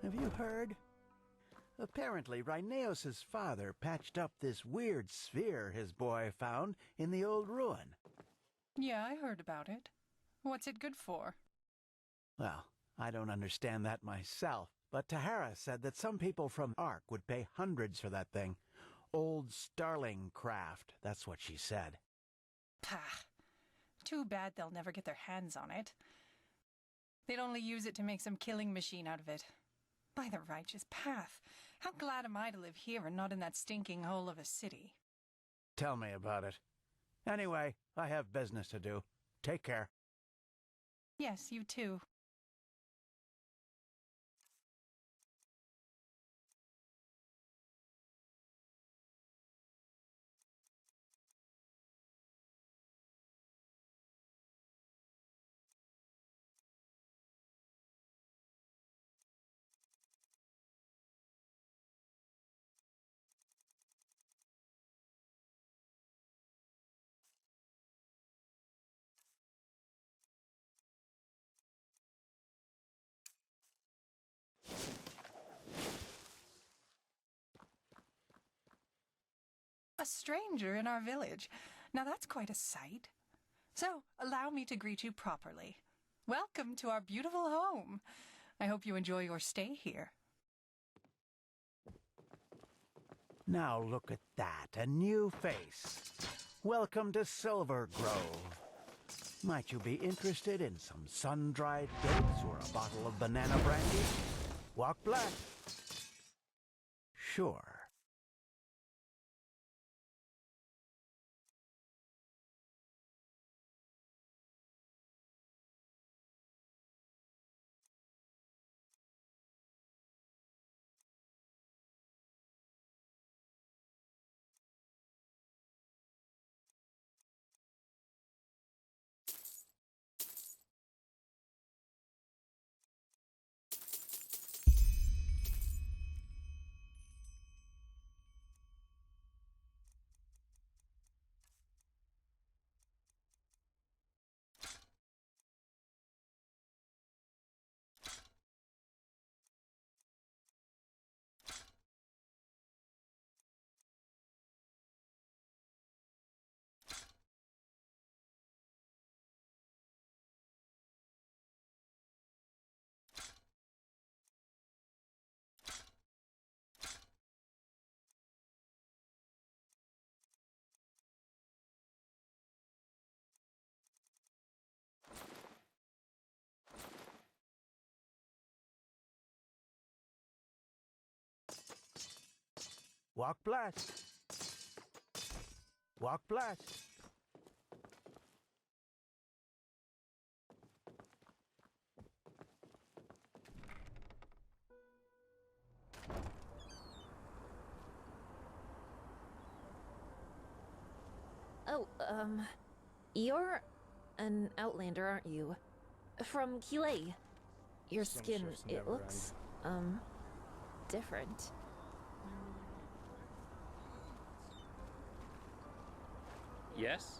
Have you heard? Apparently, Rhineos's father patched up this weird sphere his boy found in the old ruin. Yeah, I heard about it. What's it good for? Well, I don't understand that myself, but Tahara said that some people from Ark would pay hundreds for that thing. Old starling craft, that's what she said. Pah. Too bad they'll never get their hands on it. They'd only use it to make some killing machine out of it. By the righteous path, how glad am I to live here and not in that stinking hole of a city? Tell me about it. Anyway, I have business to do. Take care. Yes, you too. A stranger in our village. Now that's quite a sight. So, allow me to greet you properly. Welcome to our beautiful home. I hope you enjoy your stay here. Now look at that, a new face. Welcome to Silver Grove. Might you be interested in some sun-dried dates or a bottle of banana brandy? Walk black. Sure. Walk blessed. Walk blessed. Oh, you're an outlander, aren't you? From Kile. Your skin, it looks, different. Yes?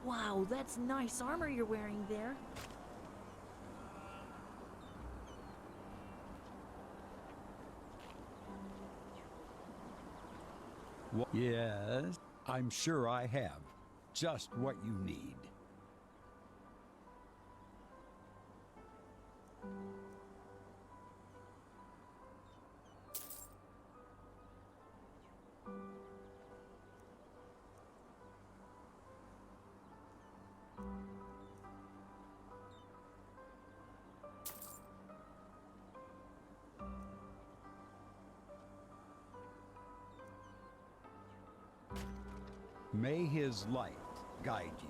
Wow, that's nice armor you're wearing there. Yes, I'm sure I have just what you need. May his light guide you.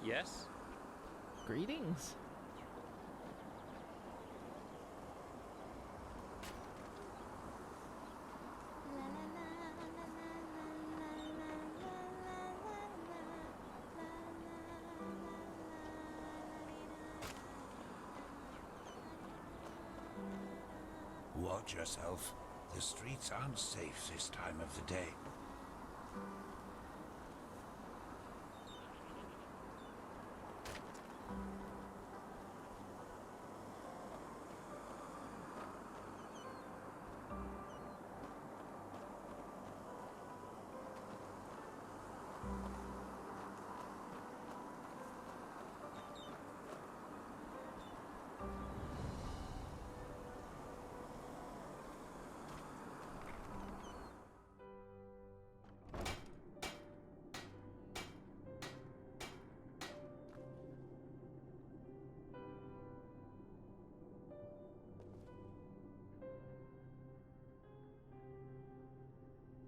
Yes? Greetings. Watch yourself. The streets aren't safe this time of the day.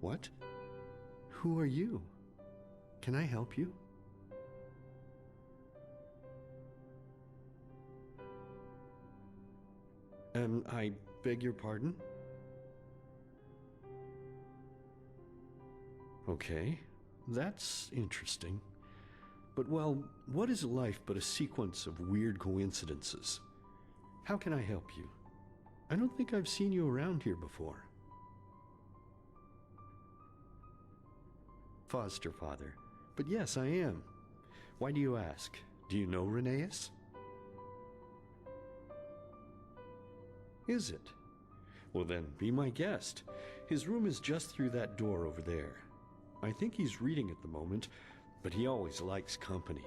What? Who are you? Can I help you? I beg your pardon? Okay, that's interesting. But well, what is life but a sequence of weird coincidences? How can I help you? I don't think I've seen you around here before. Foster father. But yes, I am. Why do you ask? Do you know Rheneas? Is it? Well then, be my guest. His room is just through that door over there. I think he's reading at the moment, but he always likes company.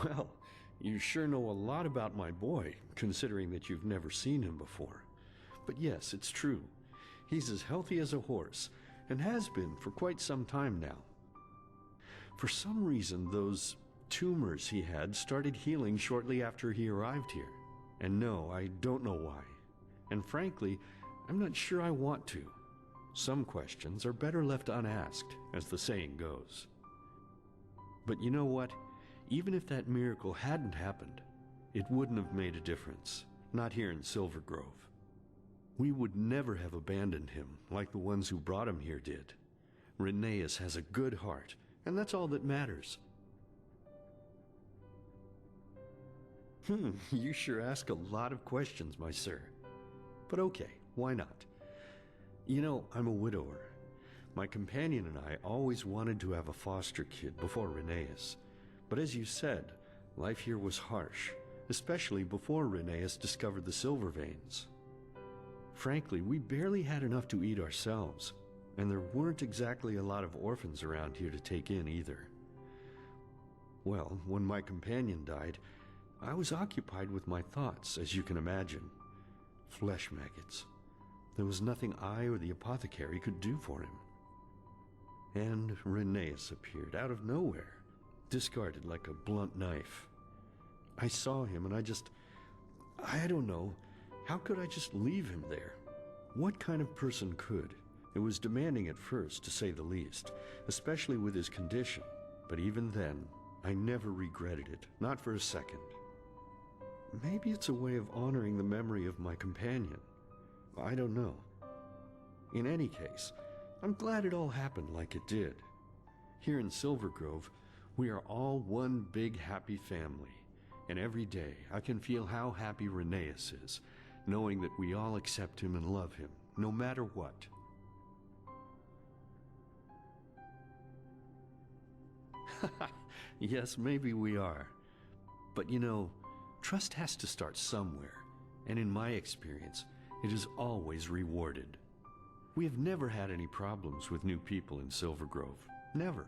Well, you sure know a lot about my boy, considering that you've never seen him before. But yes, it's true. He's as healthy as a horse, and has been for quite some time now. For some reason, those tumors he had started healing shortly after he arrived here. And no, I don't know why. And frankly, I'm not sure I want to. Some questions are better left unasked, as the saying goes. But you know what? Even if that miracle hadn't happened, it wouldn't have made a difference. Not here in Silver Grove. We would never have abandoned him like the ones who brought him here did. Rheneas has a good heart, and that's all that matters. You sure ask a lot of questions, my sir. But okay, why not? You know, I'm a widower. My companion and I always wanted to have a foster kid before Rheneas. But as you said, life here was harsh, especially before Rheneas discovered the silver veins. Frankly, we barely had enough to eat ourselves, and there weren't exactly a lot of orphans around here to take in either. Well, when my companion died, I was occupied with my thoughts, as you can imagine. Flesh maggots. There was nothing I or the apothecary could do for him. And Rheneas appeared out of nowhere, discarded like a blunt knife. I saw him and I don't know, how could I just leave him there? What kind of person could? It was demanding at first, to say the least, especially with his condition. But even then, I never regretted it, not for a second. Maybe it's a way of honoring the memory of my companion. I don't know. In any case, I'm glad it all happened like it did. Here in Silver Grove, we are all one big happy family. And every day I can feel how happy Rheneas is, knowing that we all accept him and love him, no matter what. Yes, maybe we are. But you know, trust has to start somewhere, and in my experience, it is always rewarded. We have never had any problems with new people in Silver Grove. Never.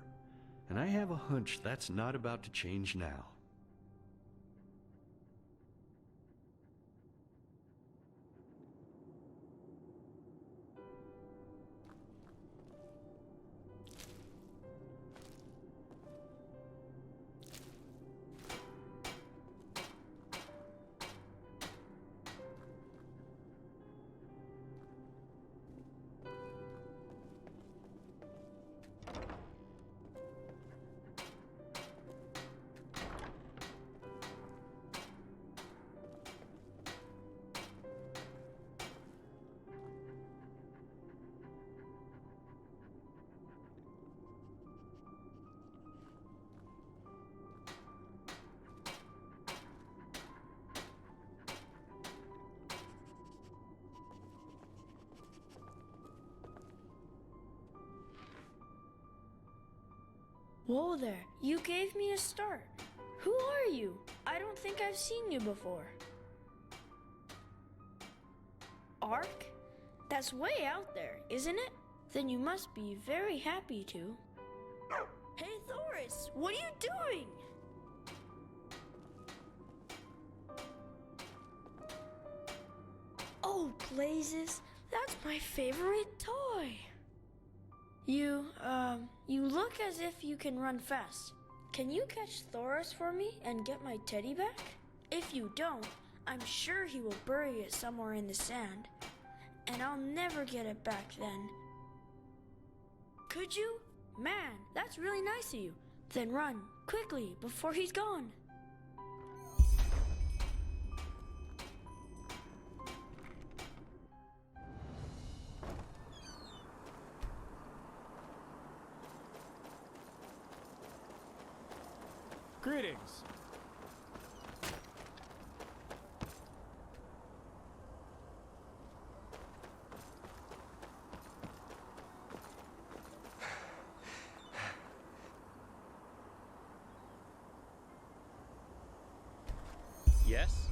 And I have a hunch that's not about to change now. Whoa there, you gave me a start. Who are you? I don't think I've seen you before. Ark? That's way out there, isn't it? Then you must be very happy to. Hey Thoris, what are you doing? Oh, blazes, that's my favorite toy. You look as if you can run fast. Can you catch Thoris for me and get my teddy back? If you don't, I'm sure he will bury it somewhere in the sand, and I'll never get it back then. Could you? Man, that's really nice of you. Then run, quickly, before he's gone. Greetings. Yes?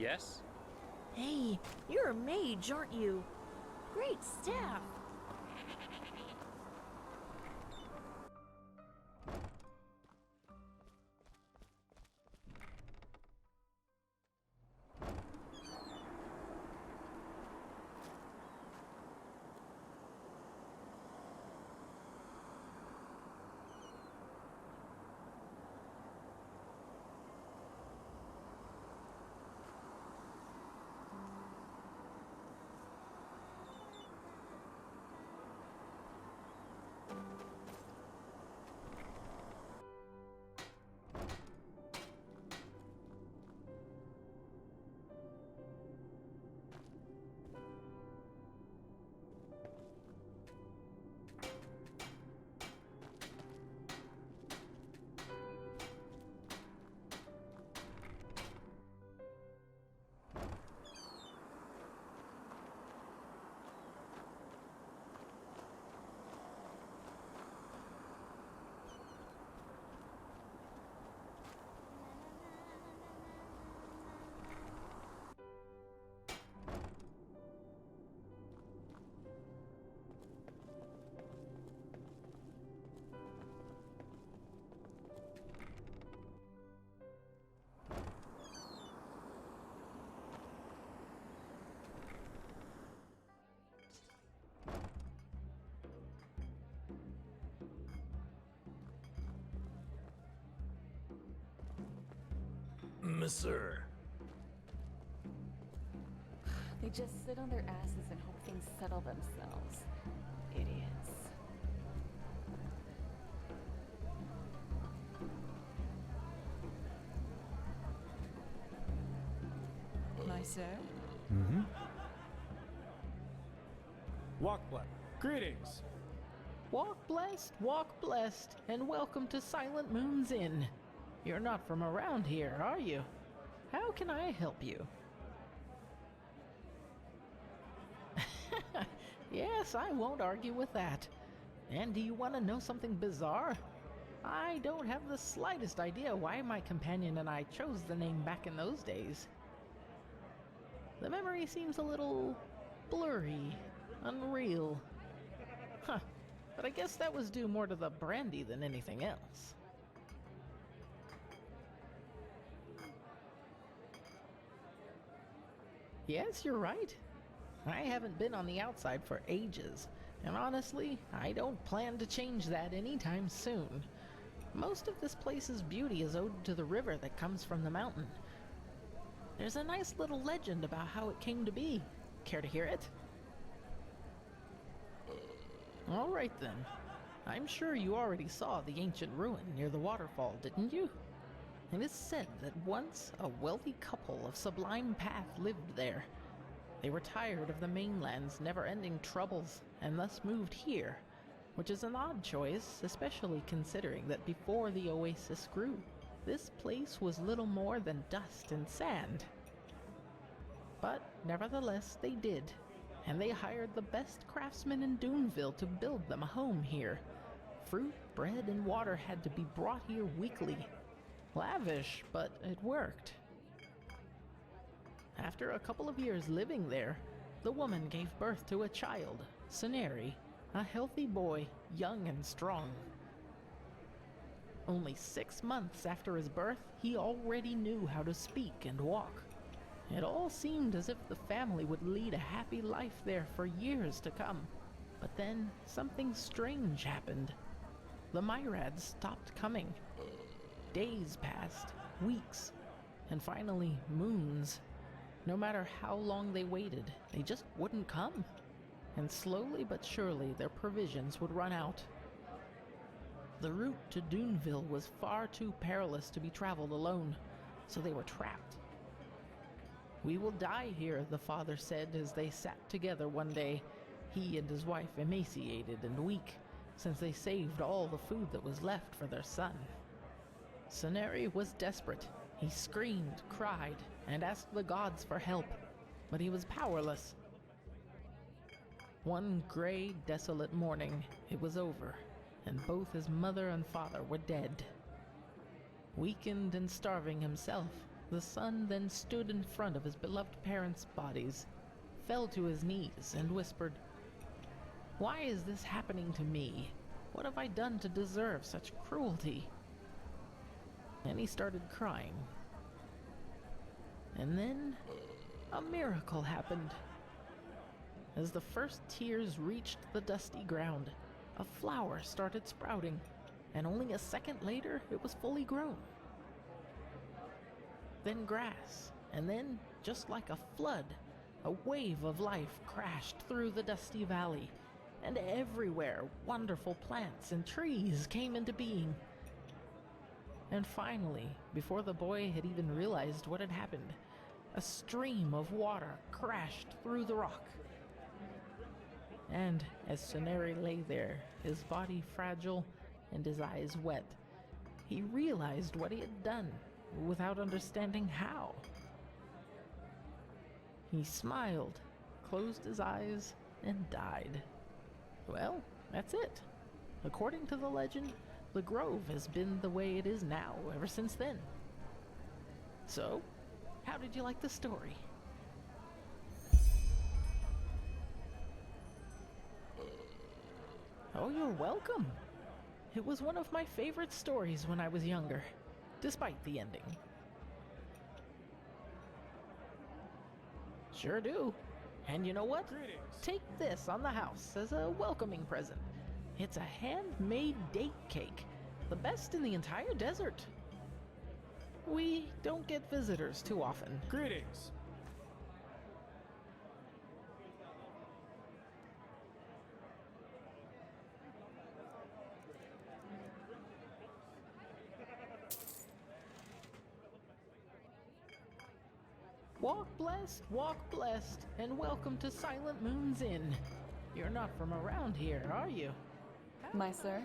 Yes? Hey, you're a mage, aren't you? Great staff. Monsieur. They just sit on their asses and hope things settle themselves. Idiots. Nice, sir. Mm-hmm. Greetings. Walk blessed, and welcome to Silent Moon's Inn. You're not from around here, are you? How can I help you? Yes, I won't argue with that. And do you want to know something bizarre? I don't have the slightest idea why my companion and I chose the name back in those days. The memory seems a little blurry, unreal. Huh, but I guess that was due more to the brandy than anything else. Yes, you're right. I haven't been on the outside for ages, and honestly, I don't plan to change that anytime soon. Most of this place's beauty is owed to the river that comes from the mountain. There's a nice little legend about how it came to be. Care to hear it? All right then. I'm sure you already saw the ancient ruin near the waterfall, didn't you? It is said that once a wealthy couple of sublime path lived there. They were tired of the mainland's never-ending troubles and thus moved here, which is an odd choice, especially considering that before the oasis grew, this place was little more than dust and sand. But nevertheless, they did, and they hired the best craftsmen in Duneville to build them a home here. Fruit, bread, and water had to be brought here weekly. Lavish, but it worked. After a couple of years living there, the woman gave birth to a child, Ceneri, a healthy boy, young and strong. Only 6 months after his birth, he already knew how to speak and walk. It all seemed as if the family would lead a happy life there for years to come. But then, something strange happened. The Myrads stopped coming. Days passed, weeks, and finally moons. No matter how long they waited, they just wouldn't come. And slowly but surely their provisions would run out. The route to Duneville was far too perilous to be traveled alone, so they were trapped. "We will die here," the father said as they sat together one day, he and his wife emaciated and weak, since they saved all the food that was left for their son. Ceneri was desperate. He screamed, cried, and asked the gods for help, but he was powerless. One gray, desolate morning, it was over, and both his mother and father were dead. Weakened and starving himself, The son then stood in front of his beloved parents' bodies, fell to his knees, and whispered, "Why is this happening to me? What have I done to deserve such cruelty?" And he started crying. And then a miracle happened. As the first tears reached the dusty ground, a flower started sprouting, and only a second later it was fully grown. Then grass, and then, just like a flood, a wave of life crashed through the dusty valley, and everywhere wonderful plants and trees came into being. And finally, before the boy had even realized what had happened, a stream of water crashed through the rock. And as Soneri lay there, his body fragile and his eyes wet, he realized what he had done without understanding how. He smiled, closed his eyes, and died. Well, that's it. According to the legend, the grove has been the way it is now ever since then. So, how did you like the story? Oh, you're welcome. It was one of my favorite stories when I was younger, despite the ending. Sure do. And you know what? Greetings. Take this on the house as a welcoming present. It's a handmade date cake, the best in the entire desert. We don't get visitors too often. Greetings. Walk blessed, and welcome to Silent Moon's Inn. You're not from around here, are you? My sir?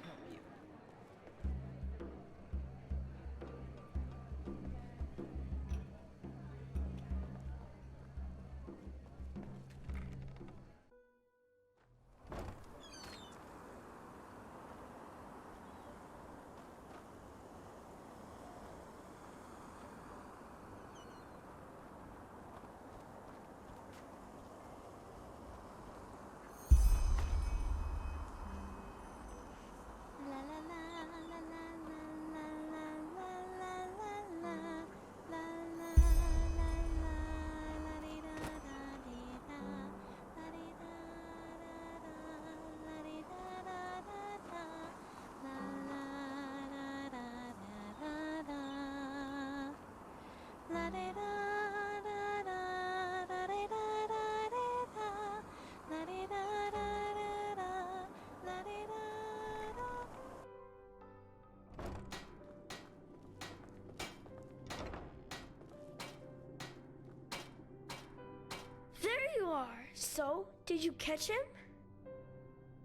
So, did you catch him?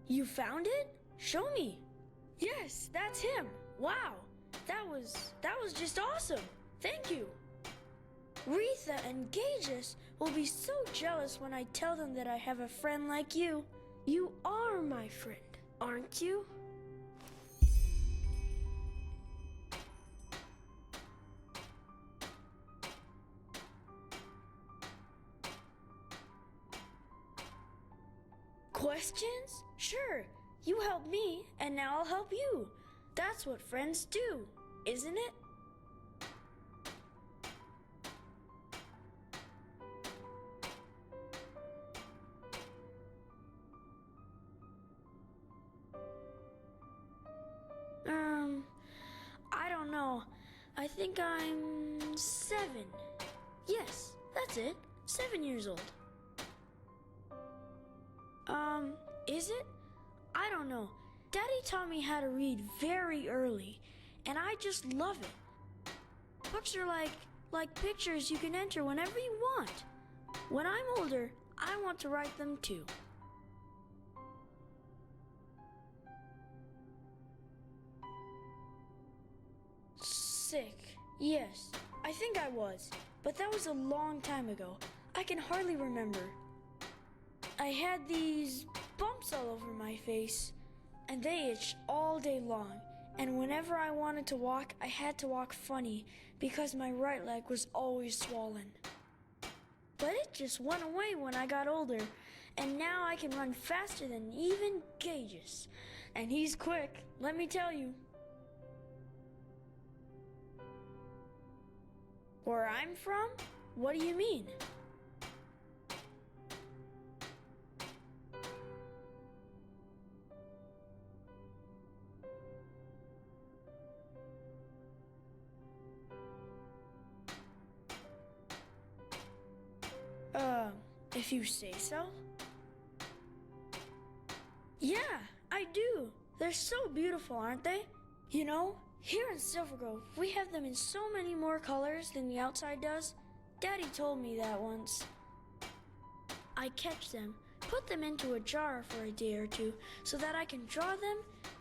You found it? Show me. Yes, that's him. Wow, that was just awesome. Thank you. Retha and Gages will be so jealous when I tell them that I have a friend like you. You are my friend, aren't you? Questions? Sure. You helped me, and now I'll help you. That's what friends do, isn't it? I don't know. I think I'm 7. Yes, that's it. 7 years old. Is it? I don't know. Daddy taught me how to read very early, and I just love it. Books are like pictures you can enter whenever you want. When I'm older, I want to write them too. Sick. Yes, I think I was, but that was a long time ago. I can hardly remember. I had these bumps all over my face, and they itched all day long, And whenever I wanted to walk, I had to walk funny because my right leg was always swollen. But it just went away when I got older, and now I can run faster than even Gages. And he's quick, let me tell you. Where I'm from? What do you mean? If you say so. Yeah, I do. They're so beautiful, aren't they? You know, here in Silver Grove, we have them in so many more colors than the outside does. Daddy told me that once. I catch them, put them into a jar for a day or two so that I can draw them,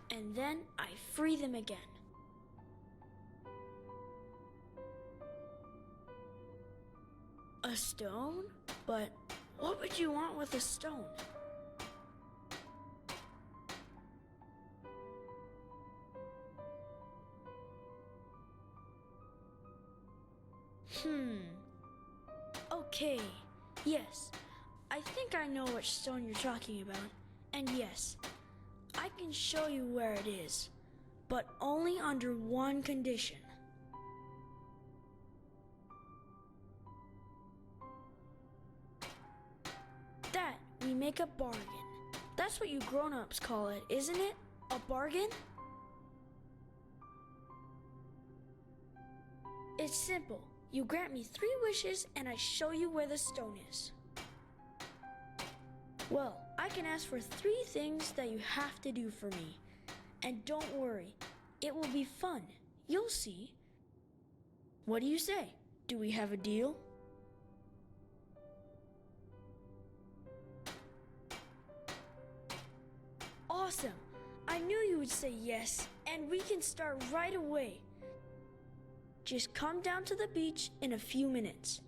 and then I free them again. A stone? But what would you want with a stone? Okay, yes. I think I know which stone you're talking about. And yes, I can show you where it is, but only under one condition. That we make a bargain. That's what you grown-ups call it, isn't it? A bargain? It's simple. You grant me 3 wishes and I show you where the stone is. Well, I can ask for 3 things that you have to do for me. And don't worry, it will be fun. You'll see. What do you say? Do we have a deal? Awesome! I knew you would say yes, and we can start right away. Just come down to the beach in a few minutes.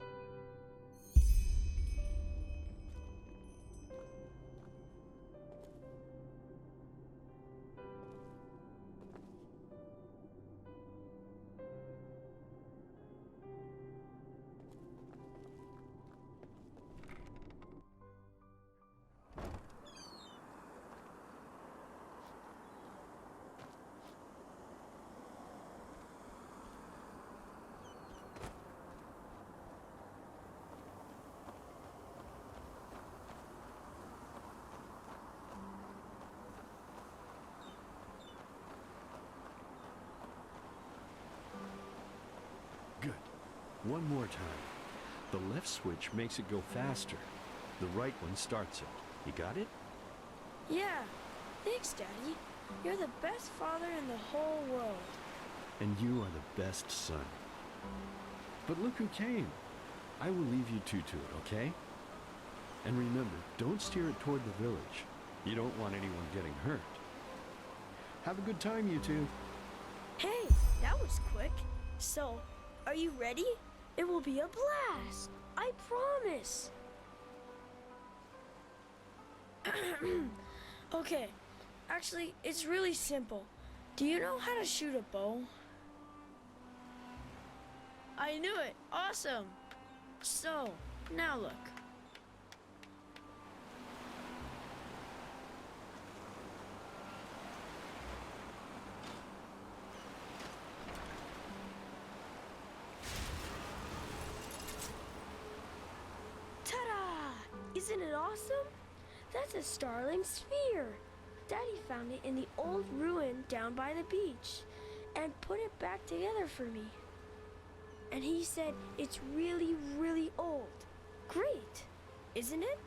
Good. One more time. The left switch makes it go faster. The right one starts it. You got it? Yeah. Thanks, Daddy. You're the best father in the whole world. And you are the best son. But look who came. I will leave you two to it, okay? And remember, don't steer it toward the village. You don't want anyone getting hurt. Have a good time, you two. Hey, that was quick. So, are you ready? It will be a blast. I promise. Okay, actually, it's really simple. Do you know how to shoot a bow? I knew it. Awesome. So, now look. Ta-da! Isn't it awesome? That's a starling sphere. Daddy found it in the old ruin down by the beach and put it back together for me. And he said it's really, really old. Great, isn't it?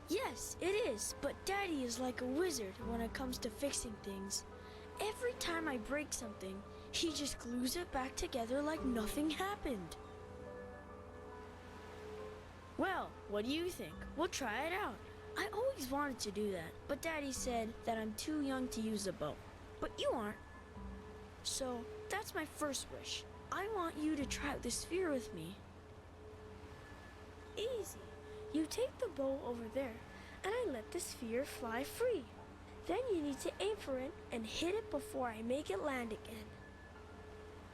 Yes, it is, but Daddy is like a wizard when it comes to fixing things. Every time I break something, he just glues it back together like nothing happened. Well, what do you think? We'll try it out. I always wanted to do that, but Daddy said that I'm too young to use a bow. But you aren't. So, that's my first wish. I want you to try out the sphere with me. Easy. You take the bow over there, and I let the sphere fly free. Then you need to aim for it and hit it before I make it land again.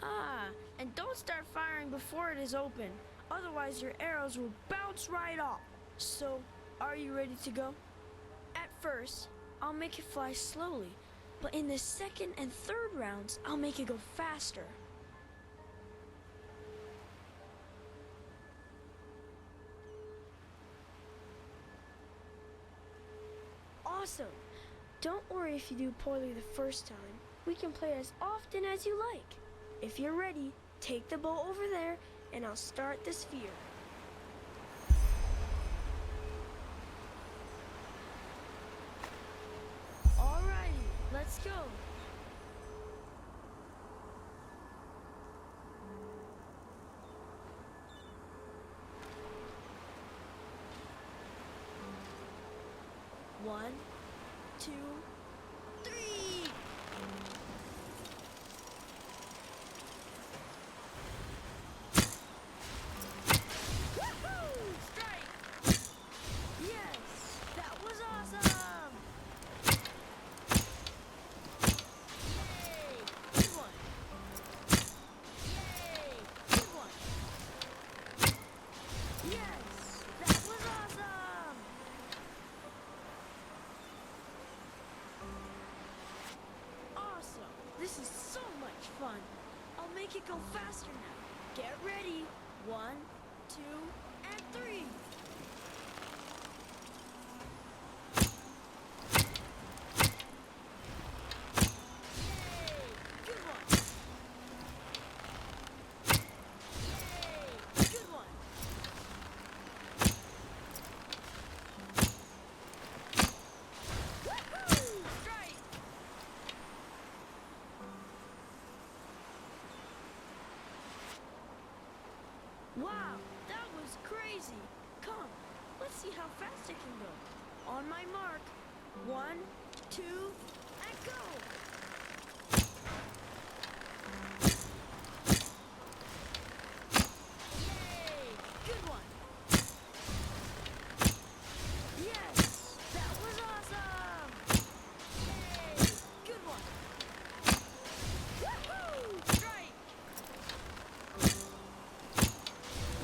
Ah, and don't start firing before it is open. Otherwise your arrows will bounce right off. So, are you ready to go? At first, I'll make it fly slowly, but in the second and third rounds, I'll make it go faster. Awesome! Don't worry if you do poorly the first time. We can play as often as you like. If you're ready, take the bow over there, and I'll start the sphere. Alrighty, let's go. One, two, three! Woohoo! Strike! Yes! That was awesome! Yay! Good one! Yay! Good one! Yes! That was awesome! Awesome! This is so much fun! I'll make it go faster now. Get ready! 1, 2, and 3! Yay! Good one! Yay! Good one! Woohoo! Strike! Wow, that was crazy. Come, let's see how fast it can go. On my mark. 1, 2, and go! Yay! Good one! Yes! That was awesome! Yay! Good one! Woohoo! Strike!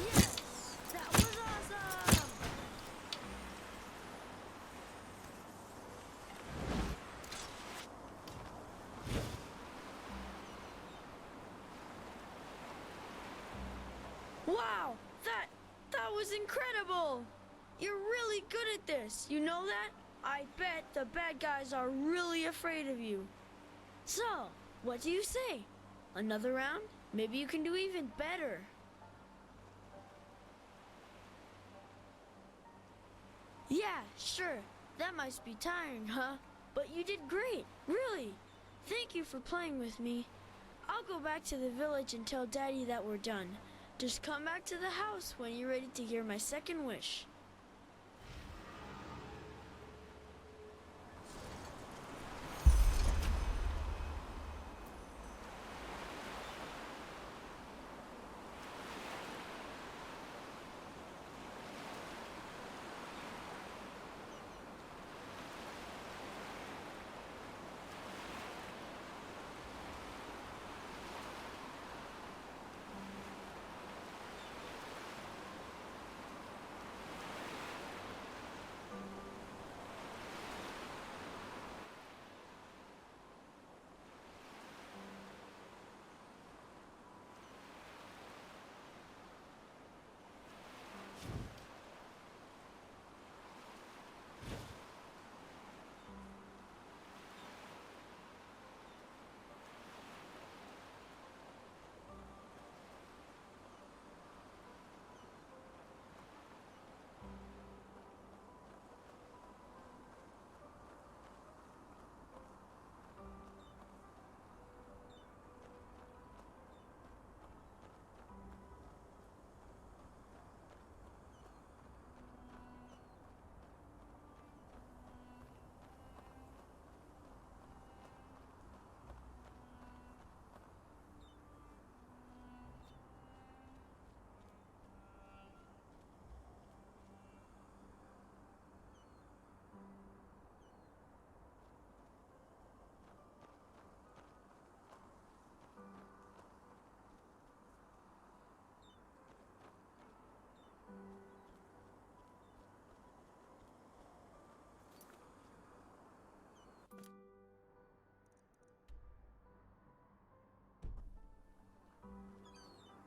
Yes! That was awesome! Wow! That was incredible! You're really good at this, you know that? I bet the bad guys are really afraid of you. So, what do you say? Another round? Maybe you can do even better. Yeah, sure. That must be tiring, huh? But you did great, really. Thank you for playing with me. I'll go back to the village and tell Daddy that we're done. Just come back to the house when you're ready to hear my second wish.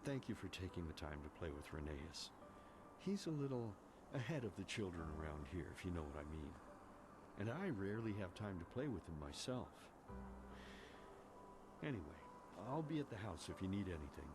thank you for taking the time to play with Rheneas. He's a little ahead of the children around here, if you know what I mean. And I rarely have time to play with him myself. Anyway, I'll be at the house if you need anything.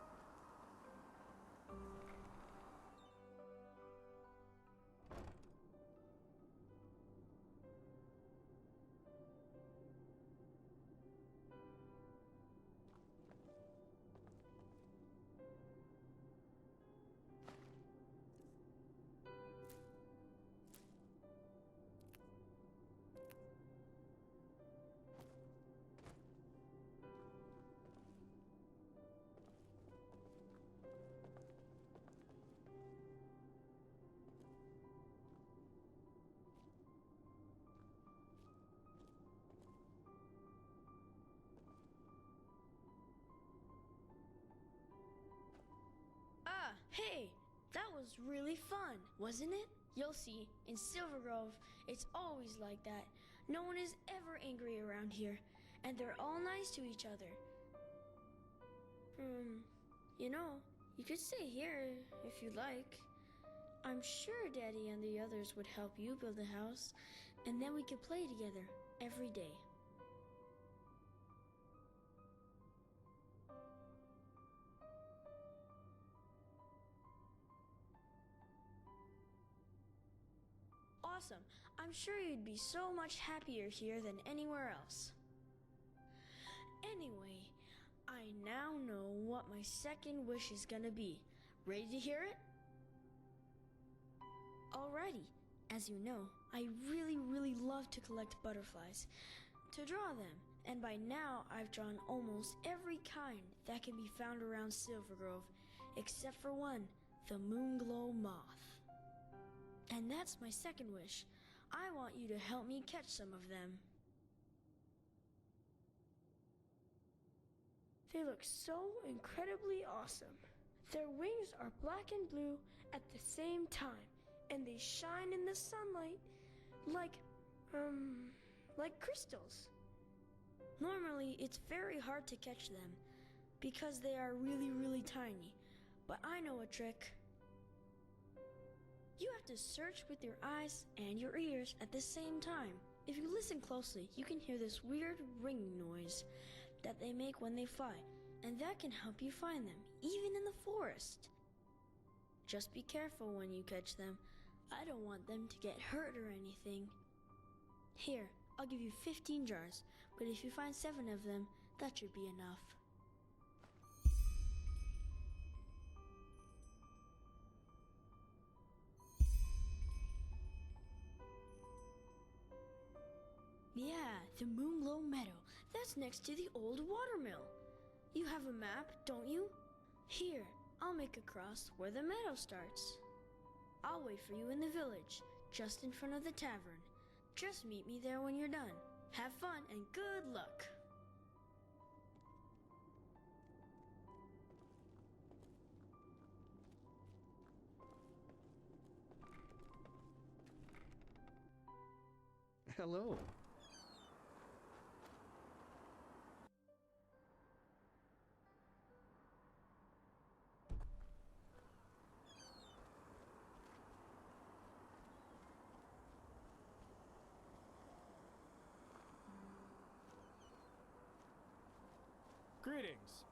Ah, hey! That was really fun, wasn't it? You'll see, in Silver Grove, it's always like that. No one is ever angry around here, and they're all nice to each other. You know, you could stay here if you'd like. I'm sure Daddy and the others would help you build a house, and then we could play together every day. Awesome. I'm sure you'd be so much happier here than anywhere else. Anyway, I now know what my second wish is gonna be. Ready to hear it? Alrighty. As you know, I really love to collect butterflies, to draw them, and by now I've drawn almost every kind that can be found around Silver Grove, except for one, the Moonglow Moth. And that's my second wish. I want you to help me catch some of them. They look so incredibly awesome. Their wings are black and blue at the same time, and they shine in the sunlight like crystals. Normally, it's very hard to catch them because they are really tiny, but I know a trick. You have to search with your eyes and your ears at the same time. If you listen closely, you can hear this weird ringing noise that they make when they fly, and that can help you find them, even in the forest. Just be careful when you catch them. I don't want them to get hurt or anything. Here, I'll give you 15 jars, but if you find 7 of them, that should be enough. Yeah, the Moonglow Meadow. That's next to the old watermill. You have a map, don't you? Here, I'll make a cross where the meadow starts. I'll wait for you in the village, just in front of the tavern. Just meet me there when you're done. Have fun and good luck. Hello. Greetings.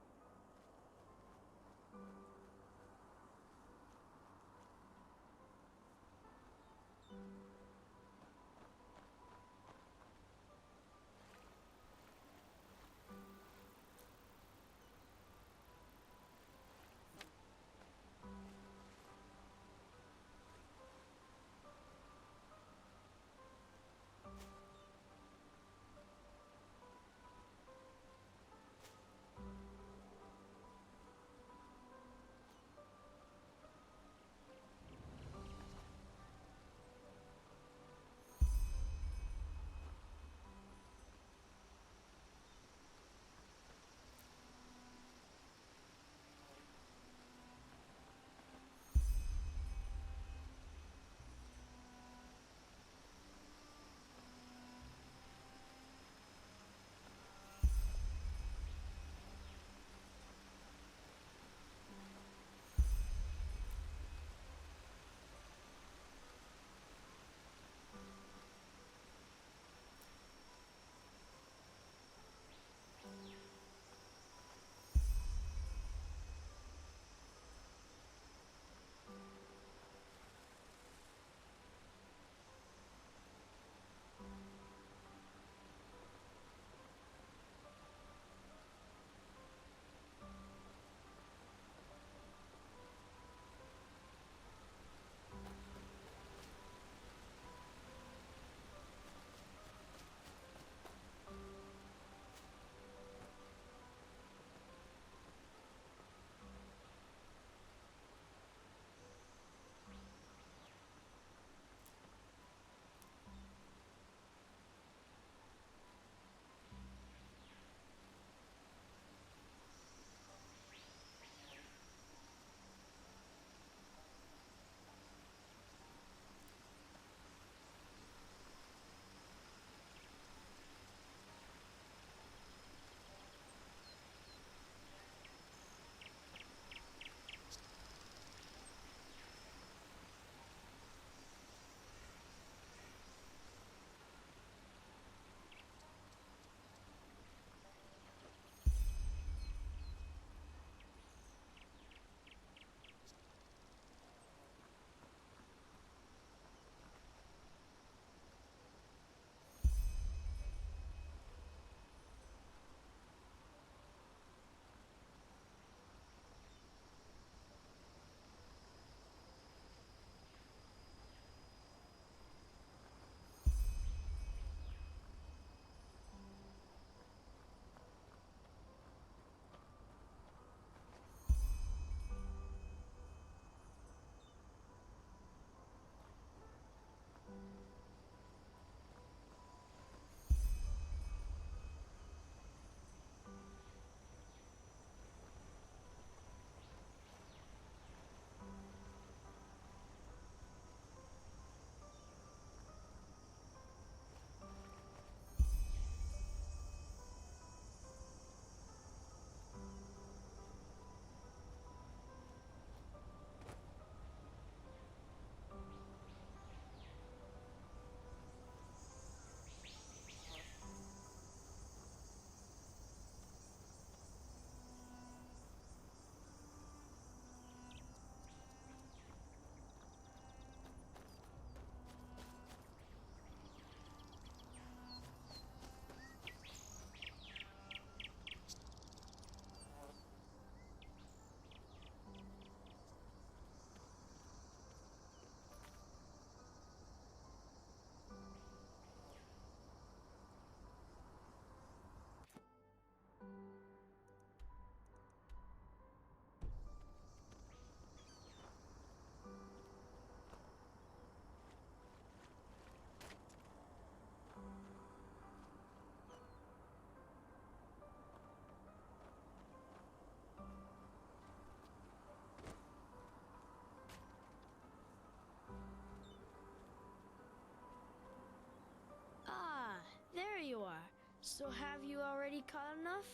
So have you already caught enough?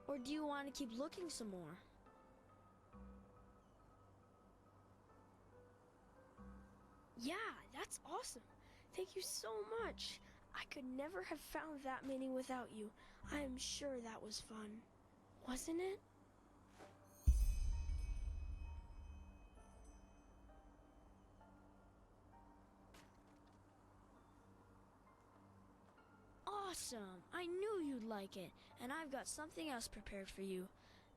Or do you want to keep looking some more? Yeah, that's awesome. Thank you so much. I could never have found that many without you. I am sure that was fun. Wasn't it? Awesome! I knew you'd like it, and I've got something else prepared for you.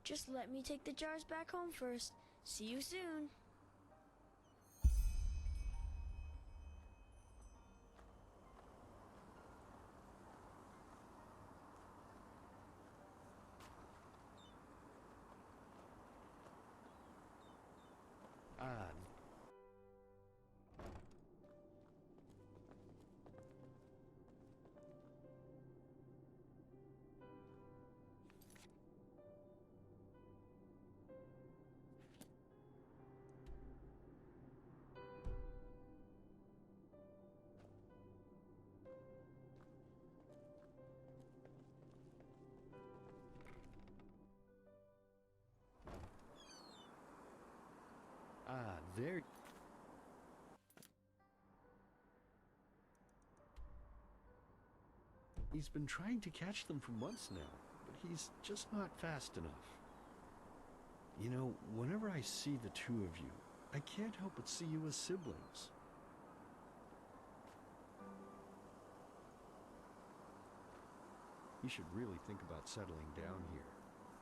Just let me take the jars back home first. See you soon. There. He's been trying to catch them for months now, but he's just not fast enough. You know, whenever I see the two of you, I can't help but see you as siblings. You should really think about settling down here.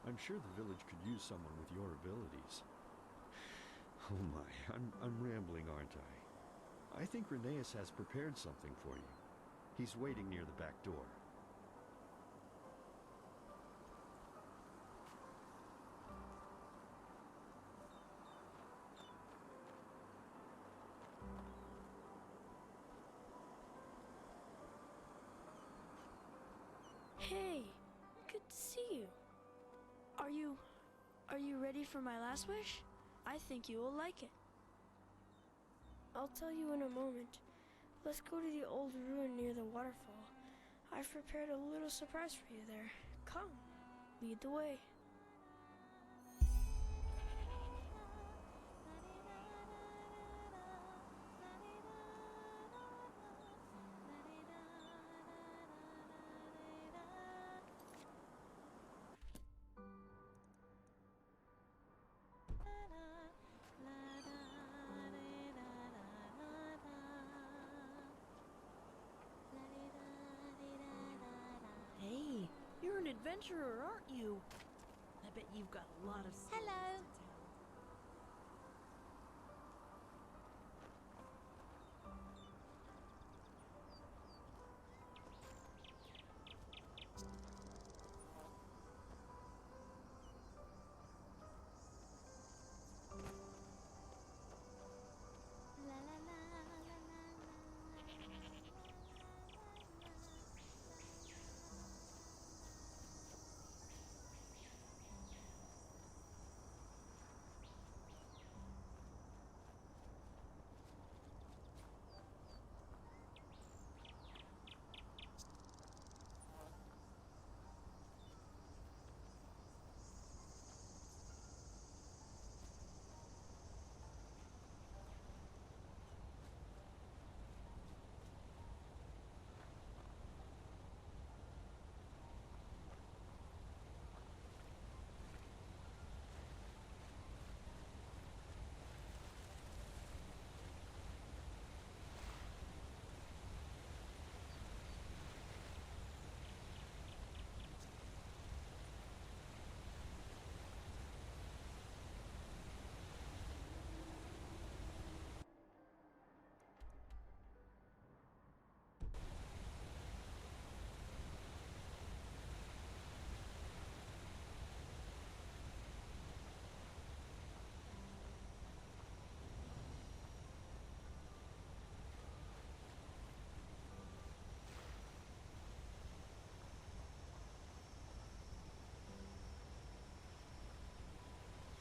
I'm sure the village could use someone with your abilities. Oh my, I'm rambling, aren't I? I think Reneus has prepared something for you. He's waiting near the back door. Hey, good to see you. Are you ready for my last wish? I think you will like it. I'll tell you in a moment. Let's go to the old ruin near the waterfall. I've prepared a little surprise for you there. Come, lead the way. Hey, you're an adventurer, aren't you? I bet you've got a lot of skills. Hello.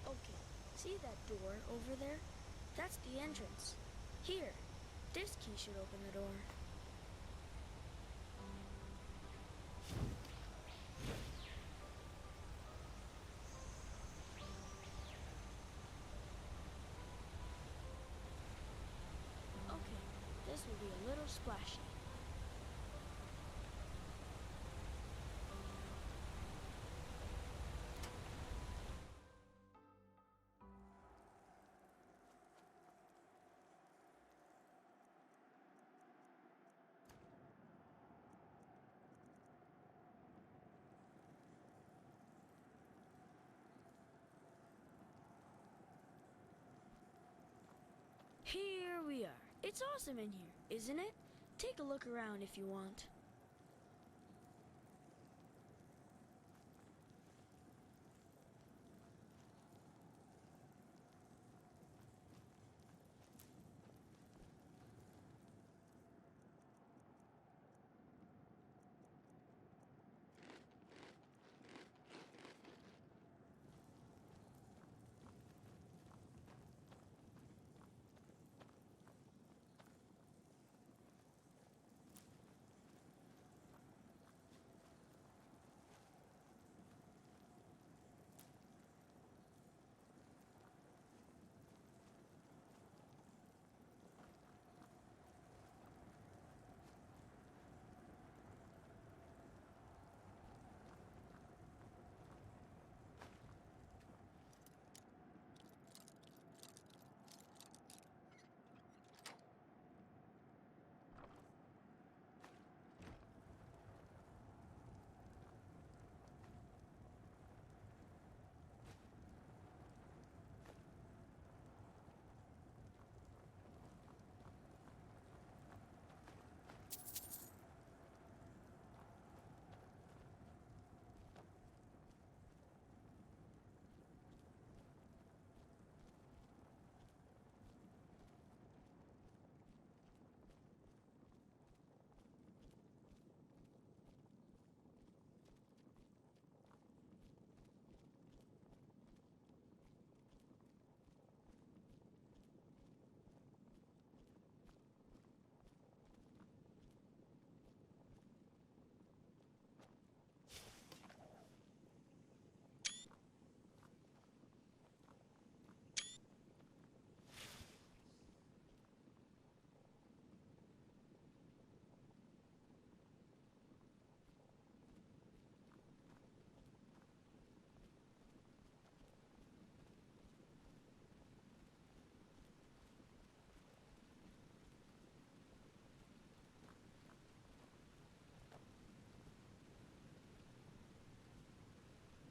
Okay, see that door over there? That's the entrance. Here, this key should open the door. splashy. Here we are. It's awesome in here, isn't it? Take a look around if you want.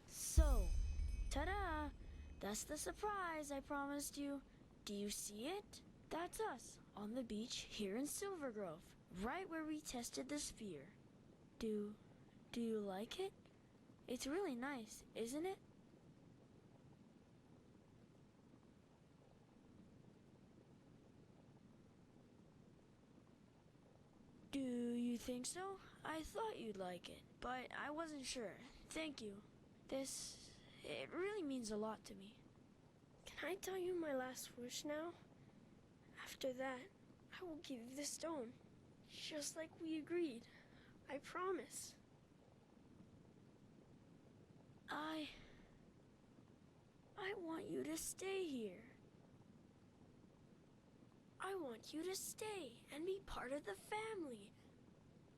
So, ta-da! That's the surprise I promised you. Do you see it? That's us, on the beach here in Silver Grove, right where we tested the sphere. Do you like it? It's really nice, isn't it? Do you think so? I thought you'd like it, but I wasn't sure. Thank you. It really means a lot to me. Can I tell you my last wish now? After that, I will give you the stone, just like we agreed. I promise. I want you to stay here. I want you to stay and be part of the family.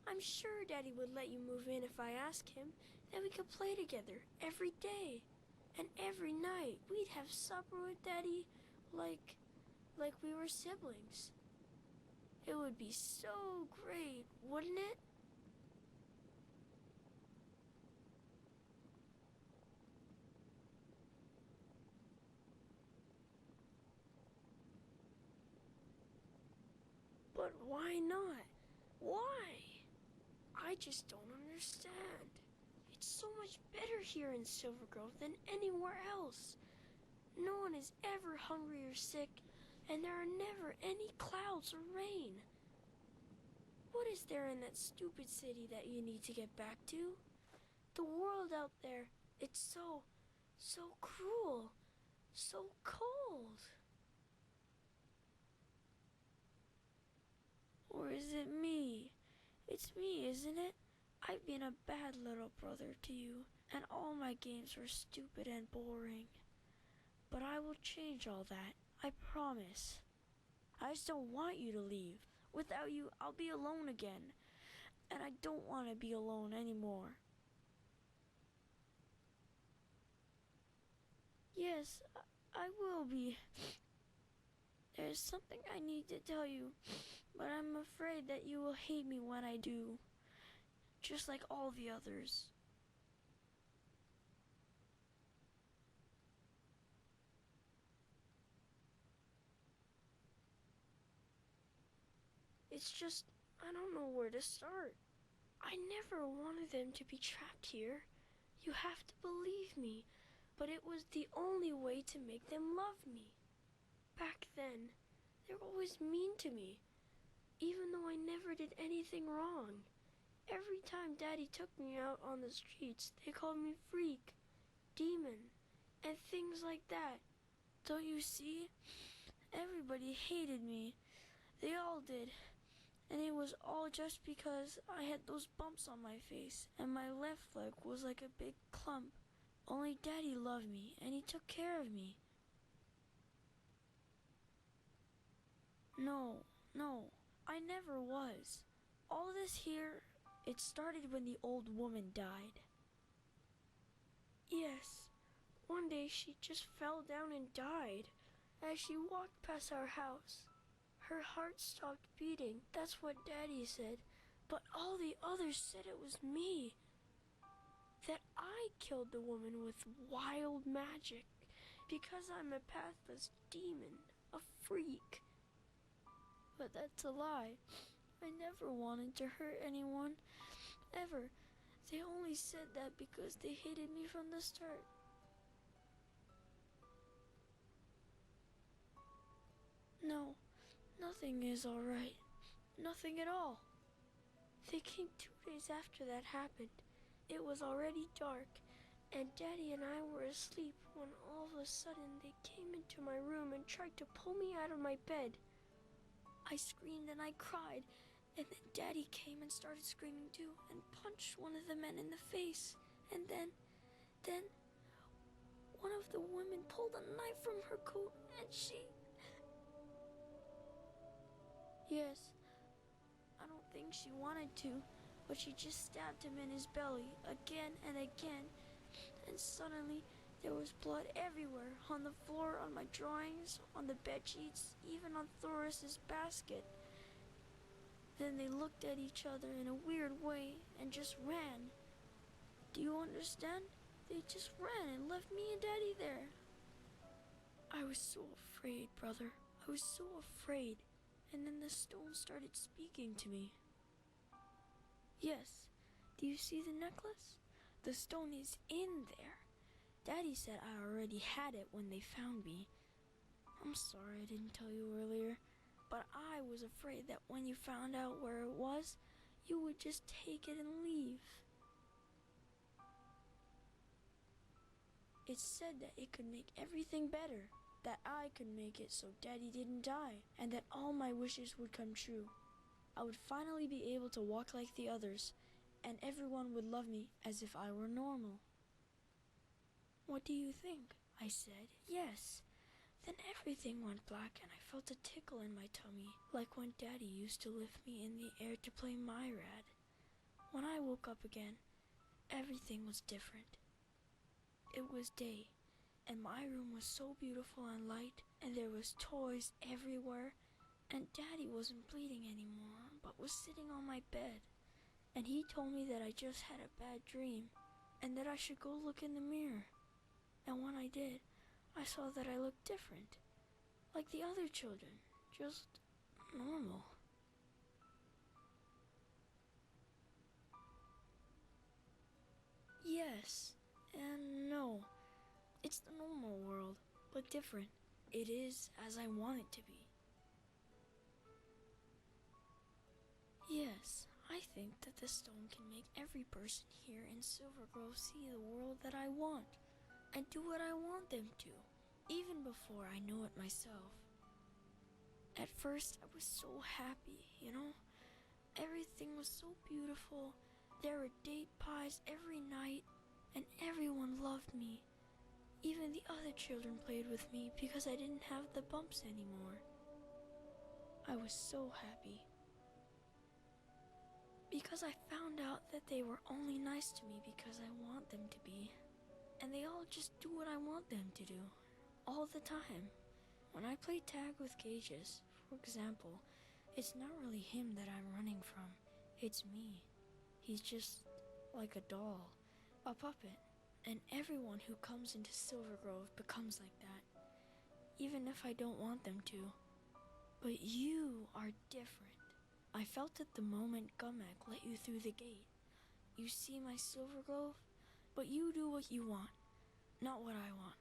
I'm sure Daddy would let you move in if I asked him. Then we could play together every day. And every night we'd have supper with Daddy like we were siblings. It would be so great, wouldn't it? But why not? Why? I just don't understand. It's so much better here in Silver Grove than anywhere else. No one is ever hungry or sick, and there are never any clouds or rain. What is there in that stupid city that you need to get back to? The world out there, it's so cruel, so cold. Or is it me? It's me, isn't it? I've been a bad little brother to you, and all my games were stupid and boring. But I will change all that, I promise. I just don't want you to leave. Without you, I'll be alone again. And I don't want to be alone anymore. Yes, I will be. There's something I need to tell you, but I'm afraid that you will hate me when I do, just like all the others. It's just, I don't know where to start. I never wanted them to be trapped here. You have to believe me, but it was the only way to make them love me. Back then, they were always mean to me, even though I never did anything wrong. Every time Daddy took me out on the streets, they called me freak, demon, and things like that. Don't you see? Everybody hated me. They all did. And it was all just because I had those bumps on my face, and my left leg was like a big clump. Only Daddy loved me, and he took care of me. No, I never was. All this here, it started when the old woman died. Yes, one day she just fell down and died as she walked past our house. Her heart stopped beating, that's what Daddy said, but all the others said it was me. That I killed the woman with wild magic because I'm a pathless demon, a freak. But that's a lie. I never wanted to hurt anyone, ever. They only said that because they hated me from the start. No, nothing is alright. Nothing at all. They came 2 days after that happened. It was already dark, and Daddy and I were asleep when all of a sudden they came into my room and tried to pull me out of my bed. I screamed and I cried, and then Daddy came and started screaming too and punched one of the men in the face. And then, one of the women pulled a knife from her coat and she... Yes, I don't think she wanted to, but she just stabbed him in his belly again and again. And suddenly, there was blood everywhere, on the floor, on my drawings, on the bed sheets, even on Thoris's basket. Then they looked at each other in a weird way and just ran. Do you understand? They just ran and left me and Daddy there. I was so afraid, brother. I was so afraid. And then the stone started speaking to me. Yes, do you see the necklace? The stone is in there. Daddy said I already had it when they found me. I'm sorry I didn't tell you earlier, but I was afraid that when you found out where it was, you would just take it and leave. It said that it could make everything better, that I could make it so Daddy didn't die, and that all my wishes would come true. I would finally be able to walk like the others, and everyone would love me as if I were normal. What do you think? I said, yes. Then everything went black and I felt a tickle in my tummy, like when Daddy used to lift me in the air to play Myrad. When I woke up again, everything was different. It was day, and my room was so beautiful and light, and there was toys everywhere, and Daddy wasn't bleeding anymore, but was sitting on my bed. And he told me that I just had a bad dream, and that I should go look in the mirror. And when I did, I saw that I looked different, like the other children, just normal. Yes and no. It's the normal world, but different. It is as I want it to be. Yes, I think that the stone can make every person here in Silver Grove see the world that I want, and do what I want them to, even before I know it myself. At first, I was so happy, you know? Everything was so beautiful. There were date pies every night, and everyone loved me. Even the other children played with me because I didn't have the bumps anymore. I was so happy. Because I found out that they were only nice to me because I want them to be. And they all just do what I want them to do. All the time. When I play tag with Cages, for example, it's not really him that I'm running from. It's me. He's just like a doll, a puppet. And everyone who comes into Silvergrove becomes like that. Even if I don't want them to. But you are different. I felt it the moment Gumek let you through the gate. You see my Silvergrove, but you do what you want, not what I want.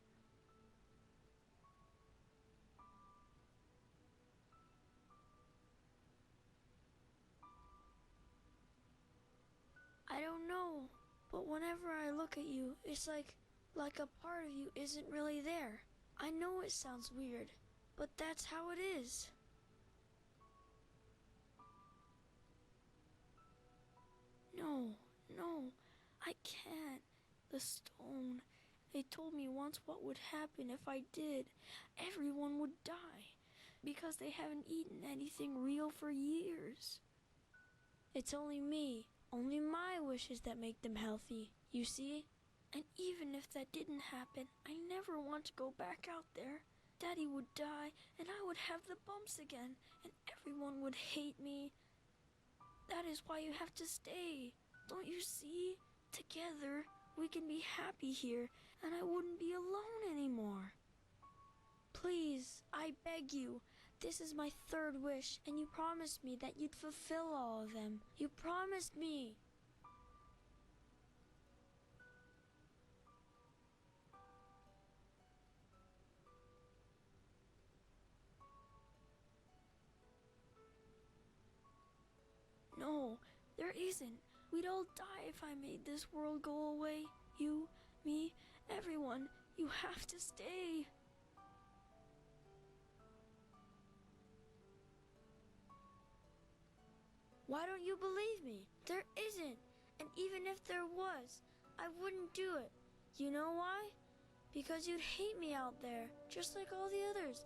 I don't know, but whenever I look at you, it's like a part of you isn't really there. I know it sounds weird, but that's how it is. No, I can't. The stone. They told me once what would happen if I did. Everyone would die, because they haven't eaten anything real for years. It's only me, only my wishes that make them healthy, you see? And even if that didn't happen, I never want to go back out there. Daddy would die, and I would have the bumps again, and everyone would hate me. That is why you have to stay. Don't you see? Together, we can be happy here, and I wouldn't be alone anymore. Please, I beg you. This is my third wish, and you promised me that you'd fulfill all of them. You promised me. No, there isn't. We'd all die if I made this world go away. You, me, everyone. You have to stay. Why don't you believe me? There isn't. And even if there was, I wouldn't do it. You know why? Because you'd hate me out there, just like all the others.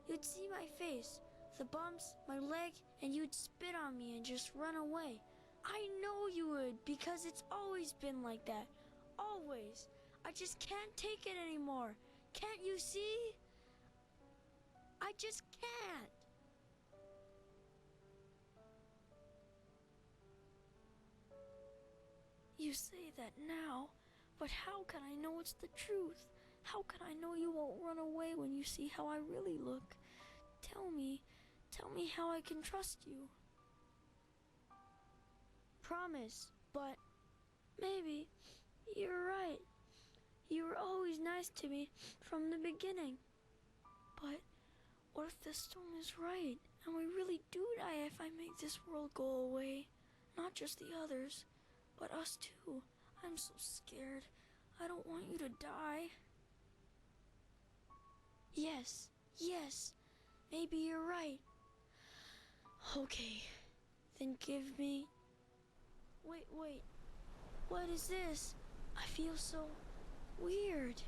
You'd see my face, the bumps, my leg, and you'd spit on me and just run away. I know you would, because it's always been like that. Always. I just can't take it anymore. Can't you see? I just can't. You say that now, but how can I know it's the truth? How can I know you won't run away when you see how I really look? Tell me how I can trust you. Promise, but maybe you're right. You were always nice to me from the beginning. But what if the stone is right, and we really do die if I make this world go away? Not just the others, but us too. I'm so scared. I don't want you to die. Yes, maybe you're right. Okay, then give me... Wait, what is this? I feel so weird.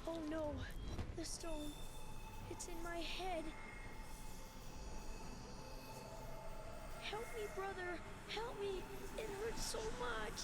Oh no, the stone. It's in my head. Help me, brother. Help me. It hurts so much.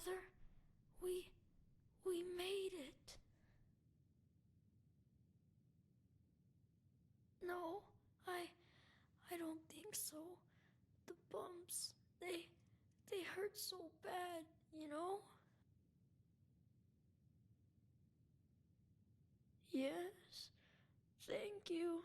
Father, we made it. No, I don't think so. The bumps, they hurt so bad, you know? Yes, thank you.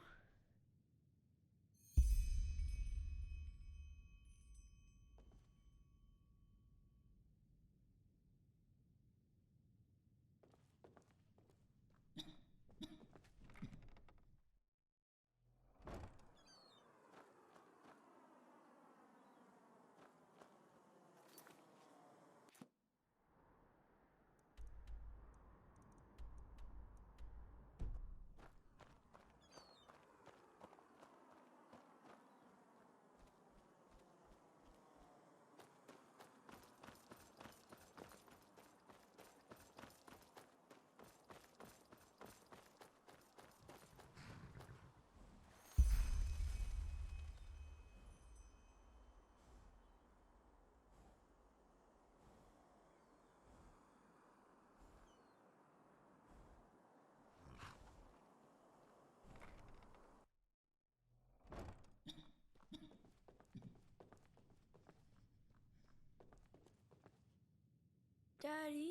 Daddy?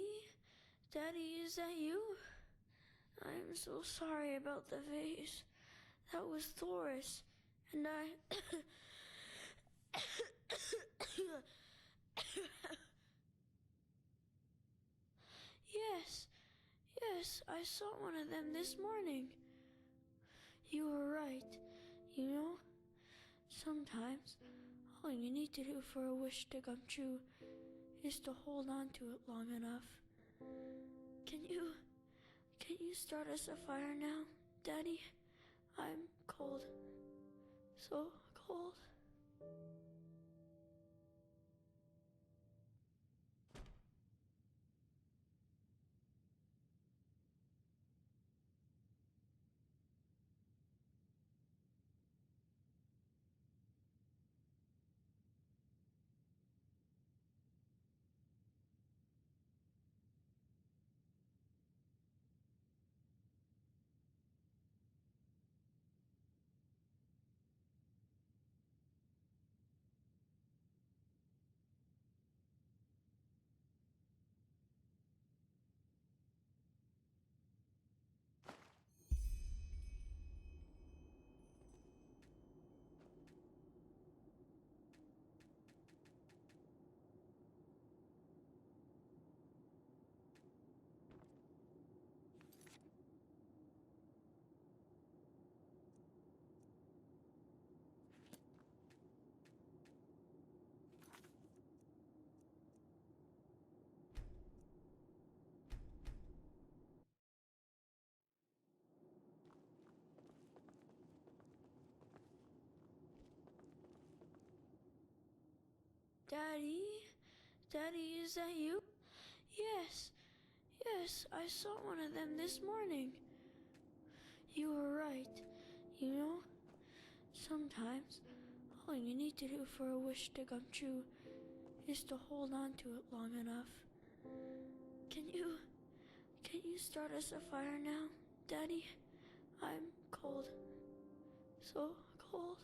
Daddy, is that you? I'm so sorry about the vase. That was Thoris, and I... Yes, I saw one of them this morning. You were right. You know, sometimes all you need to do for a wish to come true is to hold on to it long enough. Can you start us a fire now, Daddy? I'm cold. So cold. Daddy, is that you? Yes, I saw one of them this morning. You were right. You know, sometimes all you need to do for a wish to come true is to hold on to it long enough. Can you start us a fire now, Daddy? I'm cold. So cold.